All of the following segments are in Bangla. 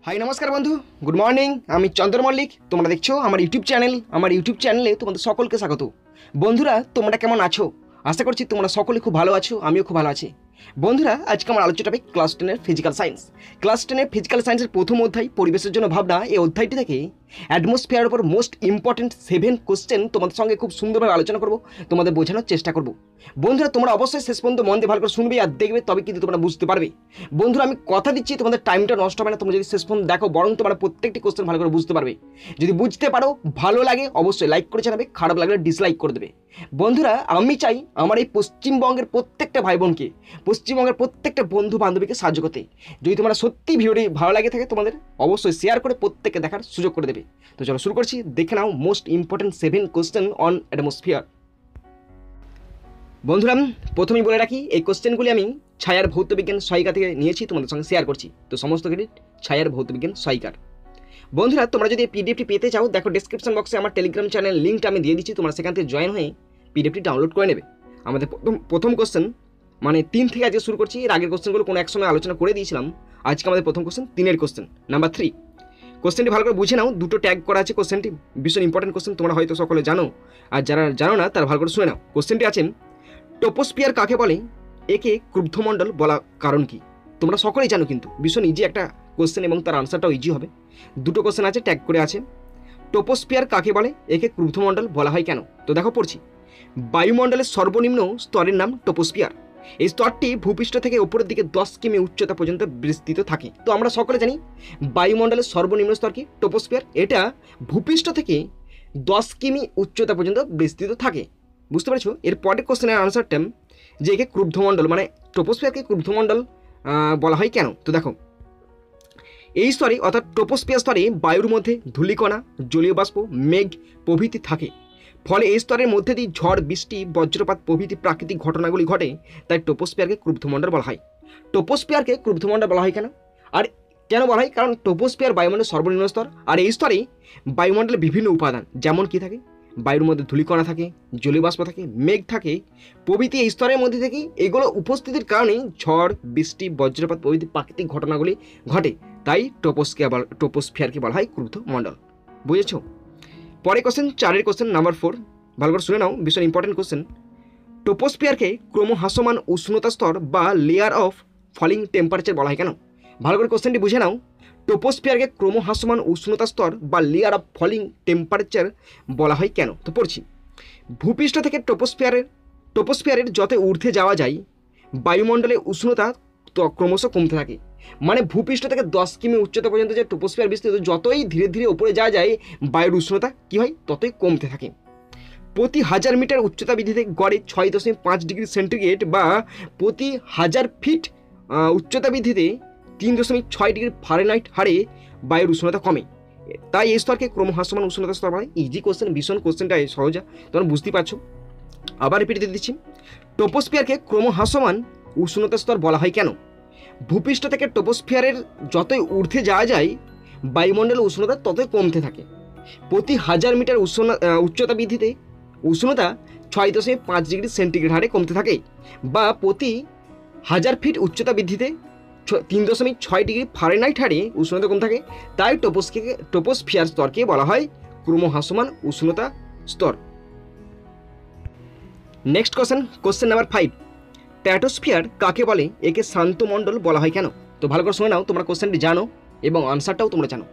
হাই নমস্কার বন্ধু, গুড মর্নিং। আমি চন্দ্র মল্লিক, তোমরা দেখছো আমার ইউটিউব চ্যানেল। আমার ইউটিউব চ্যানেলে তোমাদের সকলকে স্বাগত। বন্ধুরা, তোমরা কেমন আছো? আশা করছি তোমরা সকলে খুব ভালো আছো, আমিও খুব ভালো আছি। বন্ধুরা, আজকে আমার আলোচ্য টপিক ক্লাস 10-এর ফিজিক্যাল সায়েন্স। ক্লাস 10-এর ফিজিক্যাল সায়েন্সের প্রথম অধ্যায় পরিবেশের জন্য ভাবনা। এই অধ্যায়টি থেকে অ্যাটমসফিয়ারের উপর মোস্ট ইম্পর্টেন্ট 7 কোশ্চেন তোমাদের সঙ্গে খুব সুন্দরভাবে আলোচনা করব, তোমাদের বোঝানোর চেষ্টা করব। বন্ধুরা, তোমরা অবশ্যই শেষ পর্যন্ত মন দিয়ে ভালো করে শুনবে আর দেখবে, তবে কিন্তু তোমরা বুঝতে পারবে। বন্ধুরা, আমি কথা দিচ্ছি তোমাদের টাইমটা নষ্ট হবে না তোমরা যদি শেষ পর্যন্ত দেখো, বরং তোমরা প্রত্যেকটি কোশ্চেন ভালো করে বুঝতে পারবে। যদি বুঝতে পারো, ভালো লাগে অবশ্যই লাইক করে জানাবে, খারাপ লাগলে ডিসলাইক করে দেবে। বন্ধুরা, আমি চাই আমার এই পশ্চিমবঙ্গের প্রত্যেকটা ভাই বোনকে, পশ্চিমবঙ্গের প্রত্যেকটা বন্ধু বান্ধবীকে সাহায্য করতে। যদি তোমরা সত্যি ভিডিওটি ভালো লাগে থাকে, তোমাদের অবশ্যই শেয়ার করে প্রত্যেককে দেখার সুযোগ করে দেবে। তো চলো শুরু করছি। দেখে নাও most important 7 question on atmosphere. বন্ধুরা, প্রথমেই বলে রাখি, এই কোশ্চেনগুলি আমি ছায়ার ভৌতবিজ্ঞান সহায়িকা থেকে নিয়েছি, তোমাদের সঙ্গে শেয়ার করছি। তো সমস্ত ক্রেডিট ছায়ার ভৌতবিজ্ঞান সহায়িকার। বন্ধুরা, তোমরা যদি পিডিএফটি পেতে চাও, দেখো ডেসক্রিপশন বক্সে আমার টেলিগ্রাম চ্যানেল লিঙ্কটা আমি দিয়ে দিচ্ছি, তোমরা সেখান থেকে জয়েন হয়ে পিডিএফটি ডাউনলোড করে নেবে। আমাদের প্রথম কোশ্চেন মানে 3 থেকে আজকে শুরু করছি। এর আগের কোশ্চেনগুলো কোনো এক সময় আলোচনা করে দিয়েছিলাম। আজকে আমাদের প্রথম কোশ্চেন 3-এর কোশ্চেন নাম্বার 3। কোশ্চেনটি ভালো করে বুঝে নাও, দুটো ট্যাগ করা আছে। কোশ্চেনটি ভীষণ ইম্পর্টেন্ট কোশ্চেন, তোমরা হয়তো সকলে জানো, আর যারা জানো না তারা ভালো করে শুনে নাও। কোশ্চেনটি আছে, ট্রপোস্ফিয়ার কাকে বলে, একে ক্রুব্ধমণ্ডল বলা কারণ কি? তোমরা সকলেই জানো, কিন্তু ভীষণ ইজি একটা কোশ্চেন এবং তার আনসারটাও ইজি হবে। দুটো কোশ্চেন আছে, ট্যাগ করে আছে। ট্রপোস্ফিয়ার কাকে বলে, একে ক্রুব্ধমণ্ডল বলা হয় কেন? তো দেখো পড়ছি। বায়ুমণ্ডলের সর্বনিম্ন স্তরের নাম ট্রপোস্ফিয়ার। এই স্তরটি ভূপৃষ্ঠ থেকে উপরের দিকে 10 কিমি উচ্চতা পর্যন্ত বিস্তৃত থাকে। তো আমরা সকলে জানি বায়ুমণ্ডলের সর্বনিম্ন স্তর কি? ট্রপোস্ফিয়ার। এটা ভূপৃষ্ঠ থেকে 10 কিমি উচ্চতা পর্যন্ত বিস্তৃত থাকে। বুঝতে পারছো? এর পরের কোশ্চেনের আনসারটা যে একে ক্রুব্ধমণ্ডল মানে ট্রপোস্ফিয়ারকে ক্রুব্ধমণ্ডল বলা হয় কেন? তো দেখো, এই স্তরে অর্থাৎ ট্রপোস্ফিয়ার স্তরে বায়ুর মধ্যে ধূলিকণা, জলীয় বাষ্প, মেঘ প্রভৃতি থাকে। ফলে এই স্তরের মধ্যে দিয়ে ঝড়, বৃষ্টি, বজ্রপাত প্রভৃতি প্রাকৃতিক ঘটনাগুলি ঘটে। তাই ট্রপোস্ফিয়ারকে ক্রুব্ধমণ্ডল বলা হয়। ট্রপোস্ফিয়ারকে ক্রুব্ধমণ্ডল বলা হয় কেন? আর কেন বলা হয়? কারণ ট্রপোস্ফিয়ার বায়ুমণ্ডলের সর্বনিম্ন স্তর, আর এই স্তরে বায়ুমণ্ডলে বিভিন্ন উপাদান যেমন কি থাকে, বায়ুর মধ্যে ধূলিকণা থাকে, জলীয় বাষ্প থাকে, মেঘ থাকে প্রভৃতি এই স্তরের মধ্যে থেকে এগুলো উপস্থিতির কারণেই ঝড়, বৃষ্টি, বজ্রপাত প্রভৃতি প্রাকৃতিক ঘটনাগুলি ঘটে। তাই ট্রপোস্ফিয়ারকে বলা হয় ক্রুব্ধমণ্ডল। বুঝেছো? পরে কোশ্চেন 4-এর কোশ্চেন নাম্বার 4, ভালো করে শুনে নাও, ভীষণ ইম্পর্টেন্ট কোশ্চেন। ট্রপোস্ফিয়ারকে ক্রমহ্রাসমান উষ্ণতা স্তর বা লেয়ার অফ ফলিং টেম্পারেচার বলা হয় কেন? ভালো করে কোশ্চেনটি বুঝে নাও। ট্রপোস্ফিয়ারকে ক্রমহ্রাসমান উষ্ণতা স্তর বা লেয়ার অফ ফলিং টেম্পারেচার বলা হয় কেন? তো পড়ছি। ভূপৃষ্ঠ থেকে ট্রপোস্ফিয়ারের যত ঊর্ধ্বে যাওয়া যায়, বায়ুমণ্ডলে উষ্ণতা ক্রমশ কমতে থাকে। মানে ভূপৃষ্ঠ থেকে 10 কিমি উচ্চতা পর্যন্ত যে ট্রপোস্ফিয়ার বিস্তৃত, যতই ধীরে ধীরে উপরে যাওয়া যায়, বায়ুর উষ্ণতা কী হয়? ততই কমতে থাকে। প্রতি 1000 মিটার উচ্চতা বৃদ্ধিতে গড়ে 6.5 ডিগ্রি সেন্টিগ্রেড বা প্রতি 1000 ফিট উচ্চতা বৃদ্ধিতে 3.6 ডিগ্রি ফারেনহাইট হারে বায়ুর উষ্ণতা কমে। তাই এই স্তরকে ক্রমহ্রাসমান উষ্ণতা স্তর বলা হয়। ইজি কোশ্চেন, ভীষণ কোশ্চেনটা সহজা, তোমরা বুঝতেই পারছো। আবার রিপিট দিয়ে দিচ্ছি। ট্রপোস্ফিয়ারকে ক্রমহ্রাসমান উষ্ণতা স্তর বলা হয় কেন? ভূপৃষ্ঠ থেকে ট্রপোস্ফিয়ারের যতই ঊর্ধ্বে যাওয়া যায়, বায়ুমণ্ডলের উষ্ণতা ততই কমতে থাকে। প্রতি 1000 মিটার উচ্চতা বৃদ্ধিতে উষ্ণতা 6.5 ডিগ্রি সেন্টিগ্রেড হারে কমতে থাকে, বা প্রতি 1000 ফিট উচ্চতা বৃদ্ধিতে 3.6 ডিগ্রি ফারেনহাইট হারে উষ্ণতা কমতে থাকে। তাই ট্রপোস্ফিয়ার স্তরকে বলা হয় ক্রমহ্রাসমান উষ্ণতা স্তর। Next question number 5। স্ট্র্যাটোস্ফিয়ার কাকে বলে, একে শান্তমণ্ডল বলা হয় কেন? তো ভালো করে শুনে নাও, তোমরা কোশ্চেনটি জানো এবং আনসারটাও তোমরা জানো।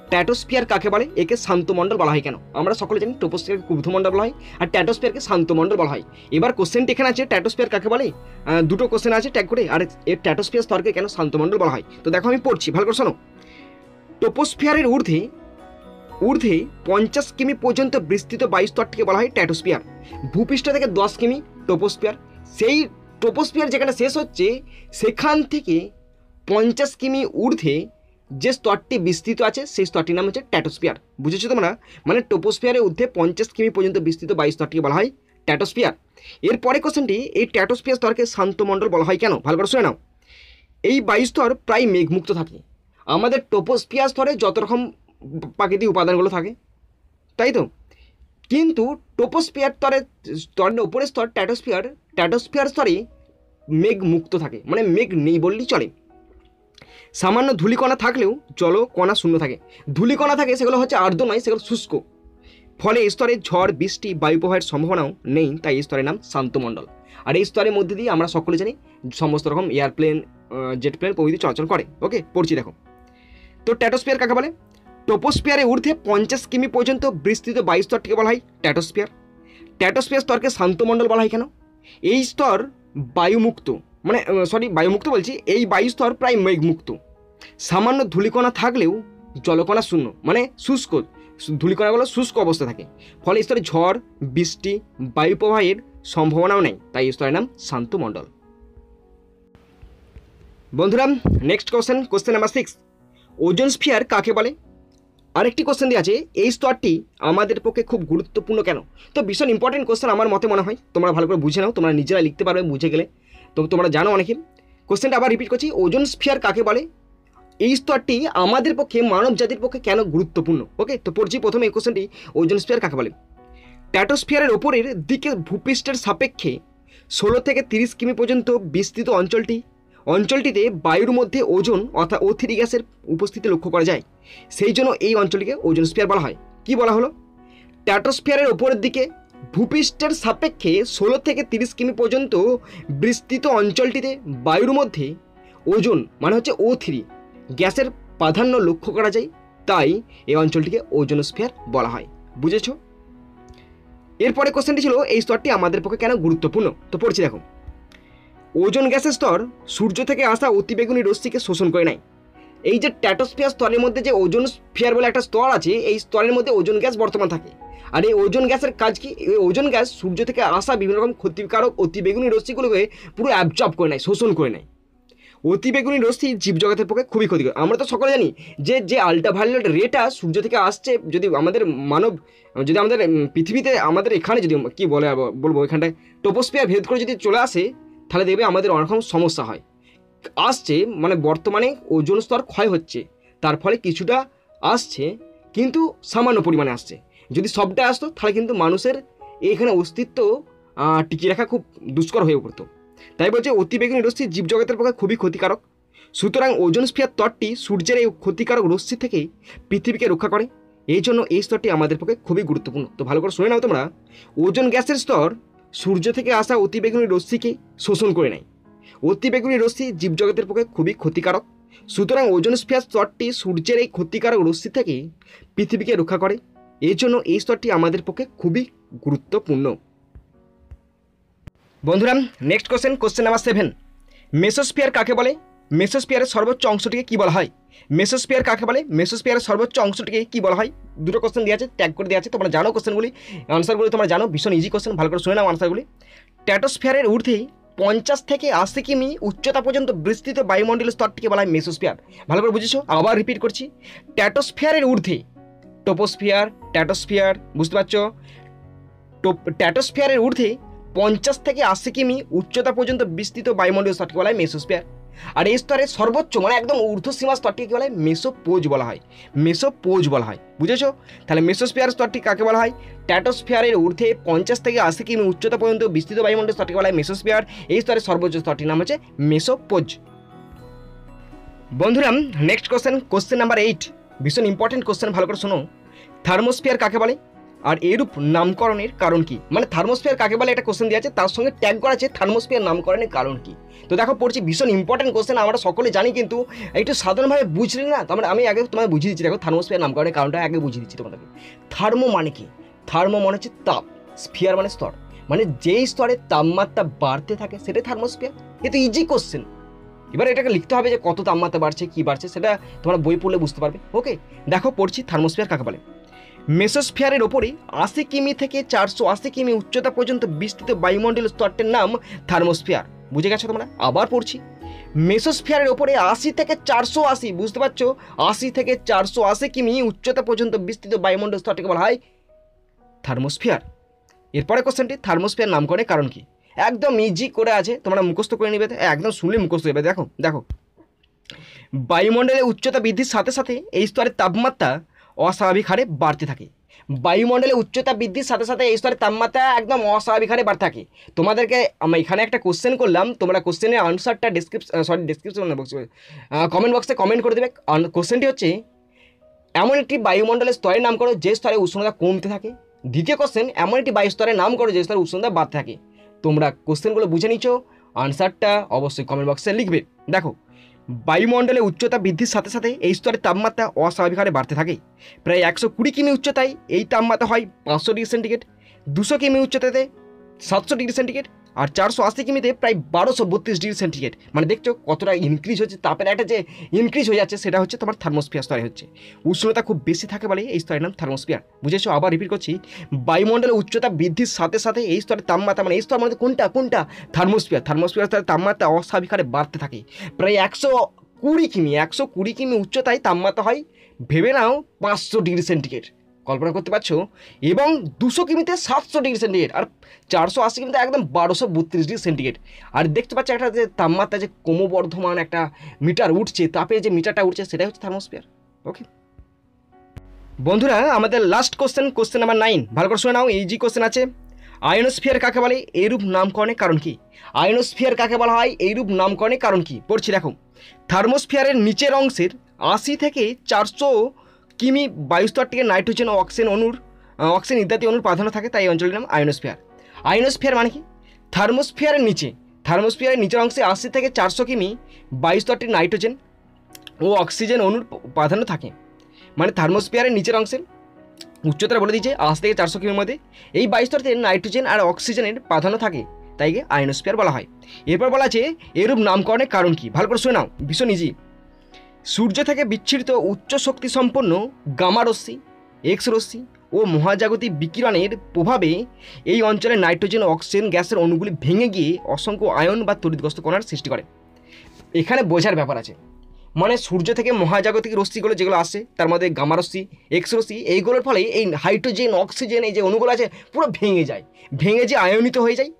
স্ট্র্যাটোস্ফিয়ার কাকে বলে, একে শান্তমণ্ডল বলা হয় কেন? আমরা সকলে জানি ট্রপোস্ফিয়ারকে ক্রুব্ধমণ্ডল বলা হয় আর স্ট্র্যাটোস্ফিয়ারকে শান্তমণ্ডল বলা হয়। এবার কোশ্চেনটি এখানে আছে, স্ট্র্যাটোস্ফিয়ার কাকে বলে, দুটো কোশ্চেন আছে ট্যাগ করে, আর এর স্ট্র্যাটোস্ফিয়ার স্তরকে কেন শান্তমণ্ডল বলা হয়? তো দেখো আমি পড়ছি, ভালো করে শোনো। ট্রপোস্ফিয়ারের ঊর্ধ্বে 50 কিমি পর্যন্ত বিস্তৃত বায়ুস্তরটিকে বলা হয় স্ট্র্যাটোস্ফিয়ার। ভূপৃষ্ঠ থেকে 10 কিমি ট্রপোস্ফিয়ার। সেই ট্রপোস্ফিয়ার যেখানে শেষ হচ্ছে, সেখান থেকে 50 কিমি ঊর্ধ্বে যে স্তরটি বিস্তৃত আছে, সেই স্তরটির নাম হচ্ছে স্ট্র্যাটোস্ফিয়ার। বুঝেছো তোমরা? মানে ট্রপোস্ফিয়ারের ঊর্ধ্বে 50 কিমি পর্যন্ত বিস্তৃত বায়ুস্তরটিকে বলা হয় স্ট্র্যাটোস্ফিয়ার। এরপরে কোশ্চেনটি, এই স্ট্র্যাটোস্ফিয়ার স্তরকে শান্তমণ্ডল বলা হয় কেন? ভালো করে শুনে নাও। এই বায়ুস্তর প্রায় মেঘমুক্ত থাকে। আমাদের ট্রপোস্ফিয়ার স্তরে যত রকম প্রাকৃতিক উপাদানগুলো থাকে, তাই তো, কিন্তু ট্রপোস্ফিয়ার স্তরের উপরের স্তর স্ট্র্যাটোস্ফিয়ার স্তরে মেঘ মুক্ত থাকে, মানে মেঘ নেই বললেই চলে। সামান্য ধূলিকণা থাকলেও জলকণা শূন্য থাকে। ধূলিকণা থাকে সেগুলো হচ্ছে আর্দ্র নয়, সেগুলো শুষ্ক। ফলে এই স্তরে ঝড় বৃষ্টি বায়ু প্রবাহের সম্ভাবনাও নেই, তাই এই স্তরের নাম শান্তমণ্ডল। আর এই স্তরের মধ্যে দিয়ে আমরা সকলে জানি সমস্ত রকম এয়ারপ্লেন, জেট প্লেন প্রভৃতি চলাচল করে। ওকে, পড়ছি দেখো। তো ট্র্যাটোস্ফিয়ার কাকে বলে? ট্রপোস্ফিয়ারের ঊর্ধ্বে 50 কিমি পর্যন্ত বিস্তৃত বায়ু স্তরটিকে বলা হয় ট্র্যাটোস্ফিয়ার। ট্র্যাটোস্ফিয়ার স্তরকে শান্তমণ্ডল বলা হয় কেন? এই স্তর বায়ুমুক্ত, বায়ুমুক্ত বলছি, এই বায়ু স্তর প্রায় মেঘমুক্ত। সামান্য ধূলিকণা থাকলেও জলকণা শূন্য, মানে শুষ্ক, ধূলিকণাগুলো শুষ্ক অবস্থা থাকে। ফলে এই স্তরে ঝড় বৃষ্টি বায়ু প্রবাহের সম্ভাবনাও নেই, তাই এই স্তরের নাম শান্তমণ্ডল। বন্ধুরা, next question number 6, ozone sphere কাকে বলে? আরেকটি কোশ্চেন দেওয়া আছে, এই স্তরটি আমাদের পক্ষে খুব গুরুত্বপূর্ণ কেন? তো ভীষণ ইম্পর্টেন্ট কোশ্চেন আমার মতে মনে হয়, তোমরা ভালো করে বুঝে নাও, তোমরা নিজেরা লিখতে পারবে বুঝে গেলে। তো তোমরা জানো অনেকে। কোশ্চেনটা আবার রিপিট করছি, ওজোন স্ফিয়ার কাকে বলে? এই স্তরটি আমাদের পক্ষে, মানব জাতির পক্ষে কেন গুরুত্বপূর্ণ? ওকে, তো পড়ছি প্রথমে এই কোশ্চেনটি, ওজোন স্ফিয়ার কাকে বলে? স্ট্র্যাটোস্ফিয়ারের ওপরের দিকে ভূপৃষ্ঠের সাপেক্ষে 16 থেকে 30 কিমি পর্যন্ত বিস্তৃত অঞ্চলটিতে বায়ুর মধ্যে ওজোন অর্থাৎ O3 গ্যাসের উপস্থিতি লক্ষ্য করা যায়। সেই জন্য এই অঞ্চলটিকে ওজোন স্ফিয়ার বলা হয়। কি বলা হলো? স্ট্র্যাটোস্ফিয়ারের ওপরের দিকে ভূপৃষ্ঠের সাপেক্ষে 16 থেকে 30 কিমি পর্যন্ত বিস্তৃত অঞ্চলটিতে বায়ুর মধ্যে ওজোন মানে হচ্ছে O3 গ্যাসের প্রাধান্য লক্ষ্য করা যায়, তাই এই অঞ্চলটিকে ওজোনোস্ফিয়ার বলা হয়। বুঝেছো? এরপরে কোশ্চেনটি ছিল, এই স্তরটি আমাদের পক্ষে কেন গুরুত্বপূর্ণ? তো পড়ছি দেখো। ওজোন গ্যাসের স্তর সূর্য থেকে আসা অতিবেগুনি রশ্মিকে শোষণ করে নেয়। এই যে স্ট্র্যাটোস্ফিয়ার স্তরের মধ্যে যে ওজোন স্ফিয়ার বলে একটা স্তর আছে, এই স্তরের মধ্যে ওজোন গ্যাস বর্তমান থাকে। আর এই ওজোন গ্যাসের কাজ কি? এই ওজোন গ্যাস সূর্য থেকে আসা বিভিন্ন রকম ক্ষতিকারক অতিবেগুনি রশ্মিগুলোকে পুরো অ্যাবজর্ব করে নেয়, শোষণ করে নেয়। অতিবেগুনি রশ্মি জীবজগতের পক্ষে খুবই ক্ষতিকর। আমরা তো সকলে জানি যে আল্ট্রাভায়োলেট রেটা সূর্য থেকে আসছে, যদি আমাদের পৃথিবীতে, আমাদের এখানে যদি বলবো এখানটায় ট্রপোস্ফিয়ার ভেদ করে যদি চলে আসে, তাহলে দেখবে আমাদের অনেক রকম সমস্যা হয়। আসছে মানে বর্তমানে ওজোন স্তর ক্ষয় হচ্ছে, তার ফলে কিছুটা আসছে, কিন্তু সামান্য পরিমাণে আসছে। যদি সবটা আসতো তাহলে কিন্তু মানুষের এখানে অস্তিত্ব টিকিয়ে রাখা খুব দুষ্কর হয়ে পড়তো। তাই বলছে অতিবেগুনি রশ্মি জীবজগতের পক্ষে খুবই ক্ষতিকারক। সুতরাং ওজোন স্ফিয়ার স্তরটি সূর্যের এই ক্ষতিকারক রশ্মি থেকে পৃথিবীকে রক্ষা করে। এই জন্য এই স্তরটি আমাদের পক্ষে খুবই গুরুত্বপূর্ণ। তো ভালো করে শুনে নাও তোমরা, ওজোন গ্যাসের স্তর সূর্য থেকে আসা অতিবেগুনি রশ্মিকে শোষণ করে নেয়। অতিবেগুনি রশ্মি জীবজগতের পক্ষে খুবই ক্ষতিকারক। সুতরাং ওজোন স্ফিয়ার স্তরটি সূর্যের এই ক্ষতিকারক রশ্মি থেকে পৃথিবীকে রক্ষা করে। এই জন্য এই স্তরটি আমাদের পক্ষে খুবই গুরুত্বপূর্ণ। বন্ধুরা, নেক্সট কোশ্চেন নাম্বার 7, মেসোস্ফিয়ার কাকে বলে? মেসোস্ফিয়ারের সর্বোচ্চ অংশটিকে কি বলা হয়? মেসোস্ফিয়ার কাকে বলে? মেসোস্ফিয়ারের সর্বোচ্চ অংশটিকে কি বলা হয়? দুটো কোশ্চেন দেওয়া আছে, ট্যাগ করে দেওয়া আছে, তোমরা জানো কোশ্চেনগুলি, আনসারগুলি তোমরা জানো, ভীষণ ইজি কোশ্চেন, ভালো করে শুনে নাও আনসারগুলি। স্ট্র্যাটোস্ফিয়ারের ঊর্ধ্বেই 50 থেকে 80 কিমি উচ্চতা পর্যন্ত বিস্তৃত বায়ুমণ্ডলীয় স্তরটিকে বলা হয় মেসোস্ফিয়ার। ভালো করে বুঝেছো? আবার রিপিট করছি, স্ট্র্যাটোস্ফিয়ারের ঊর্ধ্বে, ট্রপোস্ফিয়ার, স্ট্র্যাটোস্ফিয়ার, বুঝতে পারছো? স্ট্র্যাটোস্ফিয়ারের ঊর্ধ্বে 50 থেকে 80 কিমি উচ্চতা পর্যন্ত বিস্তৃত বায়ুমণ্ডলীয় স্তরটিকে বলা হয় মেসোস্ফিয়ার। আর এই স্তরের সর্বোচ্চ মানে একদম ঊর্ধ্বসীমা স্তরটিকে কি বলা হয়? মেসোপোজ বলা হয়। মেসোপোজ বলা হয়। বুঝেছো? তাহলে মেসোস্ফিয়ার স্তরটি কাকে বলা হয়? স্ট্র্যাটোস্ফিয়ারের ঊর্ধ্বে 50 থেকে 80 কিমি উচ্চতা পর্যন্ত বিস্তৃত বায়ুমণ্ডলীয় স্তরটিকে বলা হয় মেসোস্ফিয়ার। এই স্তরের সর্বোচ্চ স্তরটির নাম হচ্ছে মেসোপোজ। বন্ধুরা, নেক্সট কোশ্চেন নাম্বার 8, ভীষণ ইম্পর্টেন্ট কোশ্চেন, ভালো করে শোনো। থার্মোস্ফিয়ার কাকে বলে আর এরূপ নামকরণের কারণ কি? মানে থার্মোস্ফিয়ার কাকে বলে একটা কোশ্চেন দেওয়া আছে, তার সঙ্গে ট্যাগ করা আছে থার্মোস্ফিয়ার নামকরণের কারণ কি। তো দেখো পড়ছি, ভীষণ ইম্পর্টেন্ট কোশ্চেন, আমরা সকলে জানি, কিন্তু একটু সাধারণভাবে বুঝলি না, তার মানে আমি আগে তোমায় বুঝিয়ে দিচ্ছি। দেখো থার্মোস্ফিয়ার নামকরণের কারণটা আগে বুঝিয়ে দিচ্ছি তোমাদেরকে। থার্মো মানে কি? থার্মো মানে হচ্ছে তাপ, স্ফিয়ার মানে স্তর, মানে যেই স্তরে তাপমাত্রা বাড়তে থাকে সেটাই থার্মোস্ফিয়ার। এ তো ইজি কোশ্চেন। এবার এটাকে লিখতে হবে যে কত তাপমাত্রা বাড়ছে, কি বাড়ছে, সেটা তোমরা বই পড়লে বুঝতে পারবে। ওকে, দেখো পড়ছি, থার্মোস্ফিয়ার কাকে বলে? মেসোস্ফিয়ারের ওপরে 80 কিমি থেকে 480 কিমি উচ্চতা পর্যন্ত বিস্তৃত বায়ুমণ্ডলীয় স্তরটির নাম থার্মোস্ফিয়ার। বুঝে গেছো তোমরা? আবার পড়ছি, মেসোস্ফিয়ারের ওপরে 80 থেকে 480, বুঝতে পারছো, 80 থেকে 480 কিমি উচ্চতা পর্যন্ত বিস্তৃত বায়ুমণ্ডলীয় স্তরটিকে বলা হয় থার্মোস্ফিয়ার। এরপরে কোশ্চেনটি, থার্মোস্ফিয়ার নামকরণের কারণ কি? একদম ইজি করে আছে, তোমরা মুখস্থ করে নেবে, একদম শুনলে মুখস্থ হয়ে যাবে। দেখো বায়ুমণ্ডলের উচ্চতা বৃদ্ধির সাথে সাথে এই স্তরের তাপমাত্রা অস্বাভাবিক হারে বাড়তে থাকে। বায়ুমণ্ডলে উচ্চতা বৃদ্ধির সাথে সাথে এই স্তরের তাপমাত্রা একদম অস্বাভাবিক হারে বাড়তে থাকে। তোমাদেরকে আমি এখানে একটা কোশ্চেন করলাম, তোমরা কোশ্চেনের আনসারটা ডিসক্রিপশন বক্সে কমেন্ট বক্সে কমেন্ট করে দেবে। কোশ্চেনটি হচ্ছে এমন একটি বায়ুমণ্ডলের স্তরের নাম করো যে স্তরে উষ্ণতা কমতে থাকে। দ্বিতীয় কোশ্চেন এমন একটি বায়ু স্তরের নাম করো যে স্তরে উষ্ণতা বাড়তে থাকে। তোমরা কোশ্চেনগুলো বুঝে নিচ্ছ, আনসারটা অবশ্যই কমেন্ট বক্সে লিখবে। দেখো, বায়ুমণ্ডলে উচ্চতা বৃদ্ধির সাথে সাথে এই স্তরের তাপমাত্রা অস্বাভাবিক হারে বাড়তে থাকে। প্রায় 120 কিমি উচ্চতায় এই তাপমাত্রা হয় 500 ডিগ্রি সেন্টিগ্রেড, 200 কিমি উচ্চতাতে 700 ডিগ্রি সেন্টিগ্রেড, আর 480 কিমিতে প্রায় 1232 ডিগ্রি সেন্টিগ্রেড। মানে দেখছো কতটা ইনক্রিজ হচ্ছে, তাপের একটা যে ইনক্রিজ হয়ে যাচ্ছে সেটা হচ্ছে তোমার থার্মোস্ফিয়ার স্তরে হচ্ছে। উষ্ণতা খুব বেশি থাকে বলে এই স্তরের নাম থার্মোস্ফিয়ার। বুঝেছো? আবার রিপিট করছি, বায়ুমণ্ডলের উচ্চতা বৃদ্ধির সাথে সাথে এই স্তরের তাপমাত্রা, মানে এই স্তর মানে কোনটা থার্মোস্ফিয়ার স্তরের তাপমাত্রা অস্বাভাবিক হারে বাড়তে থাকে। প্রায় 120 কিমি উচ্চতায় তাপমাত্রা হয়, ভেবে নাও 500 ডিগ্রি সেন্টিগ্রেড। কল্পনা করতে পারছো? এবং 200 কিমিতে 700 ডিগ্রি সেন্টিগ্রেড, আর 480 কিমিতে একদম 1232 ডিগ্রি সেন্টিগ্রেড। আর দেখতে পাচ্ছ একটা যে তাপমাত্রা যে ক্রমবর্ধমান একটা মিটার উঠছে, তাপে যে মিটারটা উঠছে সেটাই হচ্ছে থার্মোস্ফিয়ার। ওকে বন্ধুরা, আমাদের লাস্ট কোশ্চেন নাম্বার 9, ভালো করে শুনে নাও, ইজি কোশ্চেন আছে। আয়নোস্ফিয়ার কাকে বলে, এইরূপ নামকরণের কারণ কি? আয়নোস্ফিয়ার কাকে বলা হয়, এইরূপ নামকরণের কারণ কি? পড়ছি দেখো, থার্মোস্ফিয়ারের নিচের অংশের 80 থেকে 400 কিমি বায়ুস্তরটিকে নাইট্রোজেন ও অক্সিজেন ইত্যাদি অনুর প্রাধান্য থাকে, তাই এই অঞ্চলের নাম আয়নোস্ফিয়ার। আয়নোস্ফিয়ার মানে কি? থার্মোস্ফিয়ারের নিচের অংশে 80 থেকে 400 কিমি বায়ুস্তরটি নাইট্রোজেন ও অক্সিজেন অনুর প্রাধান্য থাকে। মানে থার্মোস্ফিয়ারের নিচের অংশের উচ্চতা বলে দিয়েছে 80 থেকে 400 কিমির মধ্যে, এই বায়ুস্তরতে নাইট্রোজেন আর অক্সিজেনের প্রাধান্য থাকে, তাই আয়নোস্ফিয়ার বলা হয়। এরপর বলা আছে এরূপ নামকরণের কারণ কি? ভালো করে শুনে নাও, ভীষণ ইজি। সূর্য থেকে বিচ্ছিরিত উচ্চ শক্তি সম্পন্ন গামা রশ্মি, এক্স রশ্মি ও মহাজাগতিক বিকিরণের প্রভাবে এই অঞ্চলে নাইট্রোজেন ও অক্সিজেন গ্যাসের অণুগুলি ভেঙে গিয়ে অসংখ্য আয়ন বা তড়িৎগ্রস্ত কণার সৃষ্টি করে। এখানে বোঝার ব্যাপার আছে, মানে সূর্য থেকে মহাজাগতিক রশ্মিগুলো যেগুলো আসে, তার মধ্যে গামা রশ্মি, এক্স রশ্মি, এইগুলোর ফলে এই হাইড্রোজেন অক্সিজেন এই যে অণুগুলো আছে পুরো ভেঙে যে আয়নিত হয়ে যায়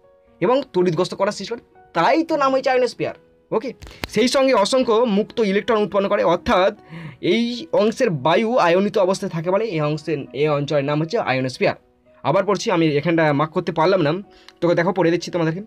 এবং তড়িৎগ্রস্ত করার সৃষ্টি করে, তাই তো নাম হয়েছে আয়নোস্ফিয়ার। ওকে, সেই সঙ্গে অসংখ্য মুক্ত ইলেকট্রন উৎপন্ন করে, অর্থাৎ এই অংশের বায়ু আয়নিত অবস্থায় থাকে বলে এই অঞ্চলের নাম হচ্ছে আয়নোস্ফিয়ার। আবার পড়ছি, আমি এখানটা মার্ক করতে পারলাম না, তোকে দেখো পড়ে দিচ্ছি তোমাদেরকে।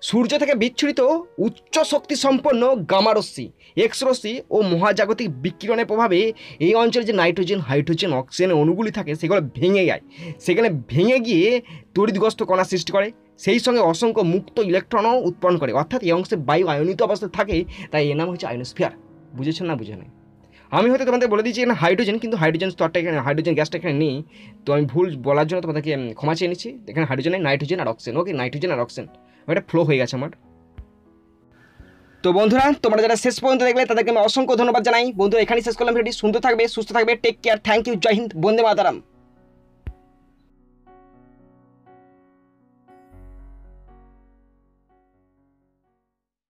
সূর্য থেকে বিচ্ছুরিত উচ্চ শক্তি সম্পন্ন গামা রশ্মি, এক্স রশ্মি ও মহাজাগতিক বিকিরণের প্রভাবে এই অঞ্চলে যে নাইট্রোজেন, হাইড্রোজেন, অক্সিজেনের অণুগুলি থাকে সেগুলো ভেঙে যায়, সেখানে ভেঙে গিয়ে তড়িৎগ্রস্ত কণা সৃষ্টি করে, সেই সঙ্গে অসংখ্য মুক্ত ইলেকট্রনও উৎপন্ন করে, অর্থাৎ এই অংশে বায়ু আয়নিত অবস্থায় থাকে, তাই এর নাম হচ্ছে আয়নোস্ফিয়ার। বুঝেছেন না বুঝে নাই? আমি হয়তো তোমাদের বলে দিচ্ছি এখানে হাইড্রোজেন, কিন্তু হাইড্রোজেন স্তরটা এখানে, হাইড্রোজেন গ্যাসটা এখানে নেই, তো আমি ভুল বলার জন্য তোমাদেরকে ক্ষমা চেয়ে নিচ্ছি। এখানে হাইড্রোজেন নেই, নাইট্রোজেন আর অক্সিজেন। ওকে, নাইট্রোজেন আর অক্সিজেন, ওটা ফ্লো হয়ে গেছে আমার। তো বন্ধুরা, তোমরা যারা শেষ পর্যন্ত দেখলে তাদেরকে আমি অসংখ্য ধন্যবাদ জানাই। বন্ধুরা, এখানেই শেষ করলাম ভিডিওটি। সুন্দর থাকবে, সুস্থ থাকবে, take care, thank you, Jai Hind, Vande Mataram.